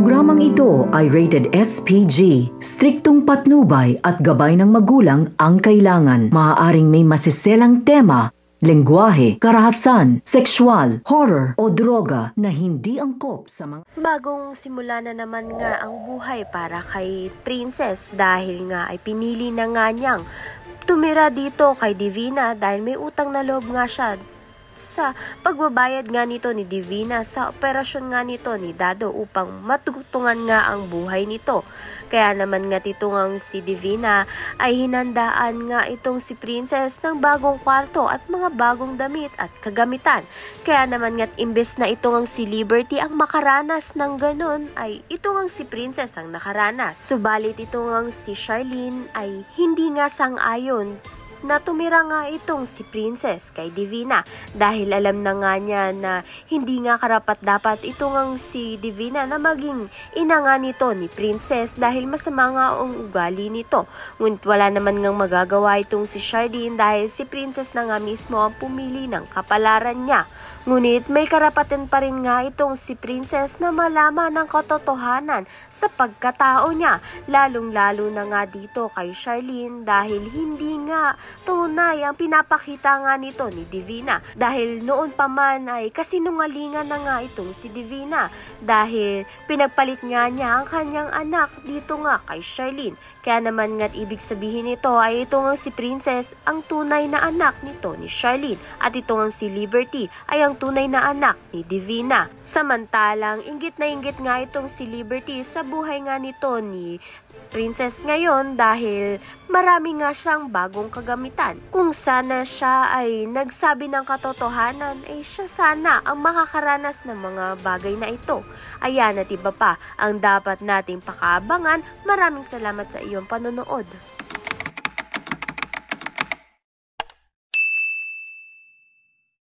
programang ito ay rated SPG. Striktong patnubay at gabay ng magulang ang kailangan. Maaaring may masiselang tema, lengguwahe, karahasan, sexual, horror o droga na hindi angkop sa mga... Bagong simula na naman nga ang buhay para kay Princess dahil nga ay pinili na nga niyang tumira dito kay Divina dahil may utang na loob nga siya sa pagbabayad nga nito ni Divina sa operasyon nga nito ni Dado upang matutungan nga ang buhay nito. Kaya naman nga titungang si Divina ay hinandaan nga itong si Princess ng bagong kwarto at mga bagong damit at kagamitan. Kaya naman nga imbes na itong si Liberty ang makaranas ng ganon ay itong si Princess ang nakaranas. Subalit itong si Charlene ay hindi nga sang-ayon na tumira nga itong si Princess kay Divina dahil alam na nga niya na hindi nga karapat-dapat itong si Divina na maging ina nga nito ni Princess dahil masama nga ang ugali nito. Ngunit wala naman ngang magagawa itong si Charlene dahil si Princess na nga mismo ang pumili ng kapalaran niya. Ngunit may karapatan pa rin nga itong si Princess na malaman ng katotohanan sa pagkatao niya, lalong-lalo na nga dito kay Charlene dahil hindi nga tunay ang pinapakita nga nito ni Divina. Dahil noon pa man ay kasinungalingan na nga itong si Divina dahil pinagpalit nga niya ang kanyang anak dito nga kay Charlene. Kaya naman nga't ibig sabihin nito ay ito nga si Princess ang tunay na anak nito ni Charlene at ito nga si Liberty ay ang tunay na anak ni Divina. Samantalang inggit na inggit nga itong si Liberty sa buhay nga nito ni Princess ngayon dahil marami nga siyang bagong kagamitan. Kung sana siya ay nagsabi ng katotohanan ay siya sana ang makakaranas ng mga bagay na ito. Ayan at iba pa ang dapat nating pakaabangan. Maraming salamat sa iyong panonood.